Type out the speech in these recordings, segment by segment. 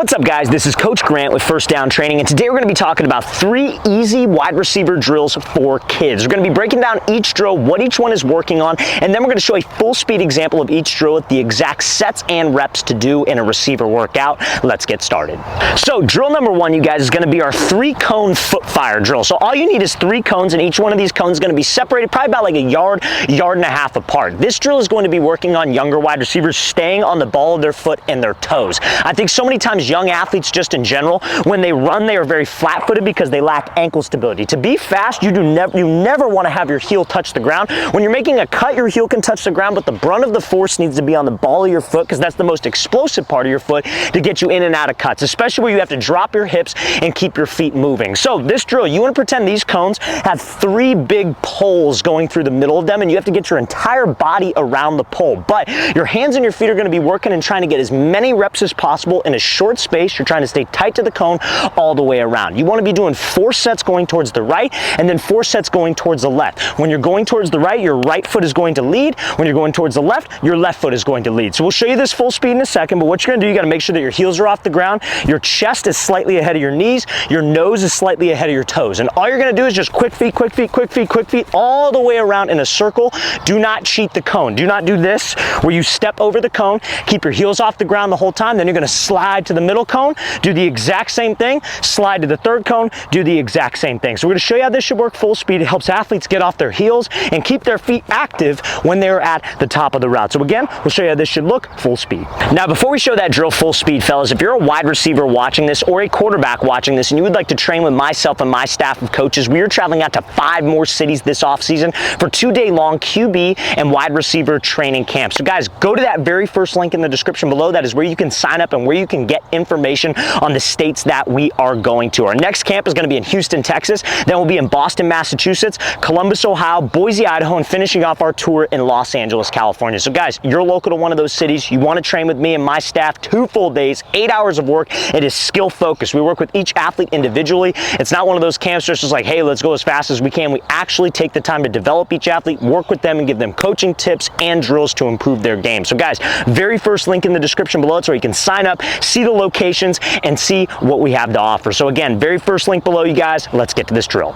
What's up, guys? This is Coach Grant with First Down Training, and today we're going to be talking about 3 easy wide receiver drills for kids. We're going to be breaking down each drill, what each one is working on, and then we're going to show a full speed example of each drill with the exact sets and reps to do in a receiver workout. Let's get started. So drill number 1, you guys, is going to be our 3-cone foot fire drill. So all you need is 3 cones, and each one of these cones is going to be separated probably about like a yard and a half apart. This drill is going to be working on younger wide receivers staying on the ball of their foot and their toes. I think so many times young athletes just in general, when they run, they are very flat-footed because they lack ankle stability. To be fast, you never want to have your heel touch the ground. When you're making a cut, your heel can touch the ground, but the brunt of the force needs to be on the ball of your foot because that's the most explosive part of your foot to get you in and out of cuts, especially where you have to drop your hips and keep your feet moving. So this drill, you want to pretend these cones have 3 big poles going through the middle of them, and you have to get your entire body around the pole. But your hands and your feet are going to be working and trying to get as many reps as possible in a short space. You're trying to stay tight to the cone all the way around. You want to be doing 4 sets going towards the right and then 4 sets going towards the left. When you're going towards the right, your right foot is going to lead. When you're going towards the left, your left foot is going to lead. So we'll show you this full speed in a second, but what you're going to do, you got to make sure that your heels are off the ground, your chest is slightly ahead of your knees, your nose is slightly ahead of your toes. And all you're going to do is just quick feet, quick feet, quick feet, quick feet, all the way around in a circle. Do not cheat the cone. Do not do this where you step over the cone, keep your heels off the ground the whole time, then you're going to slide to the middle cone, do the exact same thing, slide to the 3rd cone, do the exact same thing. So we're going to show you how this should work full speed. It helps athletes get off their heels and keep their feet active when they're at the top of the route. So again, we'll show you how this should look full speed. Now, before we show that drill full speed, fellas, if you're a wide receiver watching this or a quarterback watching this and you would like to train with myself and my staff of coaches, we are traveling out to 5 more cities this offseason for 2-day-long QB and wide receiver training camps. So guys, go to that very first link in the description below. That is where you can sign up and where you can get information on the states that we are going to. Our next camp is going to be in Houston, Texas. Then we'll be in Boston, Massachusetts, Columbus, Ohio, Boise, Idaho, and finishing off our tour in Los Angeles, California. So guys, you're local to one of those cities. You want to train with me and my staff 2 full days, 8 hours of work. It is skill focused. We work with each athlete individually. It's not one of those camps just like, hey, let's go as fast as we can. We actually take the time to develop each athlete, work with them, and give them coaching tips and drills to improve their game. So guys, very first link in the description below. It's where you can sign up, see the locations, and see what we have to offer. So again, very first link below, you guys. Let's get to this drill.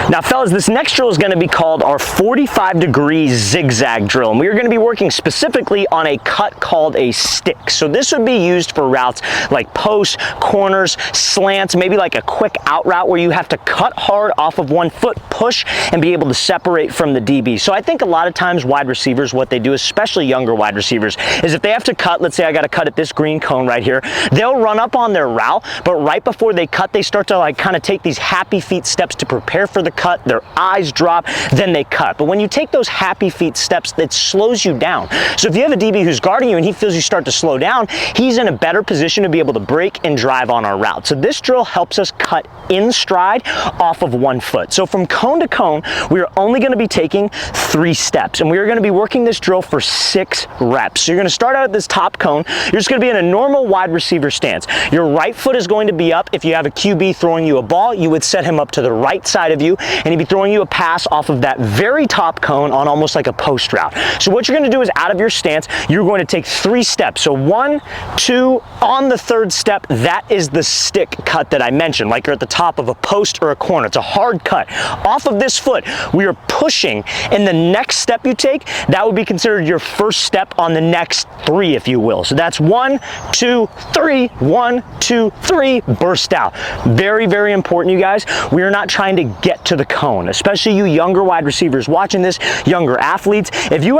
Now, fellas, this next drill is going to be called our 45-degree zigzag drill, and we are going to be working specifically on a cut called a stick. So this would be used for routes like posts, corners, slants, maybe like a quick out route where you have to cut hard off of one foot, push, and be able to separate from the DB. So I think a lot of times wide receivers, what they do, especially younger wide receivers, is if they have to cut, let's say I got to cut at this green cone right here, they'll run up on their route, but right before they cut, they start to like kind of take these happy feet steps to prepare for the cut, their eyes drop, then they cut. But when you take those happy feet steps, it slows you down. So if you have a DB who's guarding you and he feels you start to slow down, he's in a better position to be able to break and drive on our route. So this drill helps us cut in stride off of one foot. So from cone to cone, we are only going to be taking 3 steps, and we are going to be working this drill for 6 reps. So you're going to start out at this top cone. You're just going to be in a normal wide receiver stance. Your right foot is going to be up. If you have a QB throwing you a ball, you would set him up to the right side of you, and he'd be throwing you a pass off of that very top cone on almost like a post route. So what you're going to do is out of your stance, you're going to take 3 steps. So 1, 2, on the 3rd step, that is the stick cut that I mentioned, like you're at the top of a post or a corner. It's a hard cut. Off of this foot, we are pushing, and the next step you take, that would be considered your first step on the next 3, if you will. So that's 1, 2, 3, 1, 2, 3, burst out. Very, very important, you guys. We are not trying to get to the cone, especially you younger wide receivers watching this, younger athletes. If your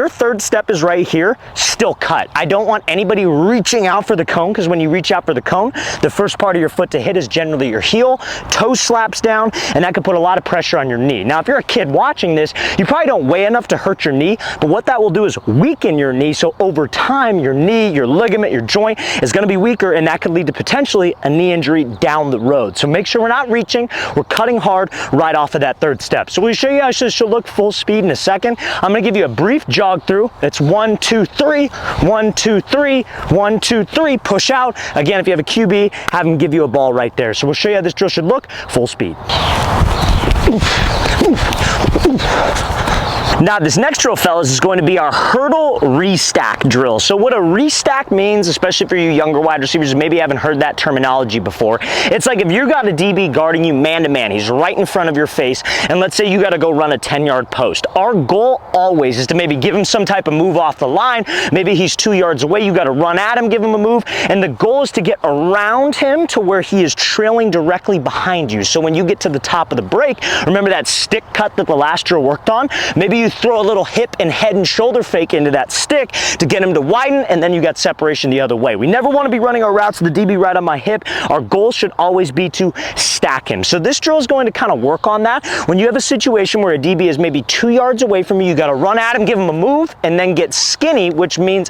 3rd step is right here, still cut. I don't want anybody reaching out for the cone, because when you reach out for the cone, the first part of your foot to hit is generally your heel, toe slaps down, and that could put a lot of pressure on your knee. Now, if you're a kid watching this, you probably don't weigh enough to hurt your knee, but what that will do is weaken your knee, so over time, your knee, your ligament, your joint is going to be weaker, and that could lead to potentially a knee injury down the road. So make sure we're not reaching, we're cutting hard right off of that 3rd step. So we'll show you how this should look full speed in a second. I'm going to give you a brief jog through. It's 1, 2, 3, 1, 2, 3, 1, 2, 3, push out. Again, if you have a QB, have him give you a ball right there. So we'll show you how this drill should look full speed. Now this next drill, fellas, is going to be our hurdle restack drill. So what a restack means, especially for you younger wide receivers, maybe you haven't heard that terminology before. It's like if you got a DB guarding you man to man, he's right in front of your face, and let's say you got to go run a 10-yard post. Our goal always is to maybe give him some type of move off the line. Maybe he's 2 yards away, you got to run at him, give him a move, and the goal is to get around him to where he is trailing directly behind you. So when you get to the top of the break, remember that stick cut that the last drill worked on? Maybe you throw a little hip and head and shoulder fake into that stick to get him to widen, and then you got separation the other way. We never want to be running our routes with the DB right on my hip. Our goal should always be to stack him. So this drill is going to kind of work on that. When you have a situation where a DB is maybe 2 yards away from you, you got to run at him, give him a move, and then get skinny, which means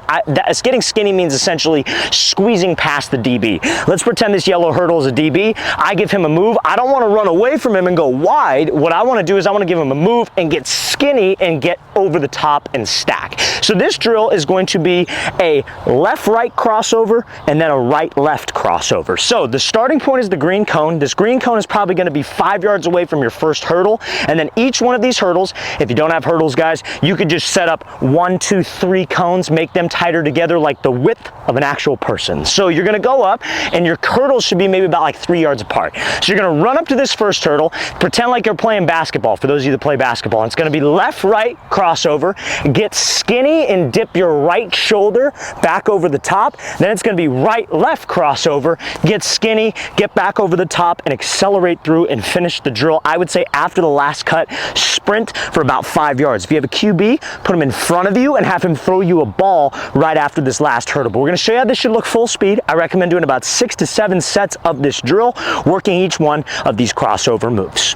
getting skinny means essentially squeezing past the DB. Let's pretend this yellow hurdle is a DB. I give him a move. I don't want to run away from him and go wide. What I want to do is I want to give him a move and get skinny and get over the top and stack. So this drill is going to be a left-right crossover and then a right-left crossover. So the starting point is the green cone. This green cone is probably going to be 5 yards away from your first hurdle, and then each one of these hurdles, if you don't have hurdles, guys, you could just set up 1, 2, 3 cones, make them tighter together like the width of an actual person. So you're going to go up, and your hurdles should be maybe about like 3 yards apart. So you're going to run up to this first hurdle, pretend like you're playing basketball, for those of you that play basketball. It's going to be left-right crossover, get skinny and dip your right shoulder back over the top. Then it's going to be right-left crossover, get skinny, get back over the top, and accelerate through and finish the drill. I would say after the last cut, sprint for about 5 yards. If you have a QB, put him in front of you and have him throw you a ball right after this last hurdle. But we're going to show you how this should look full speed. I recommend doing about 6 to 7 sets of this drill, working each one of these crossover moves.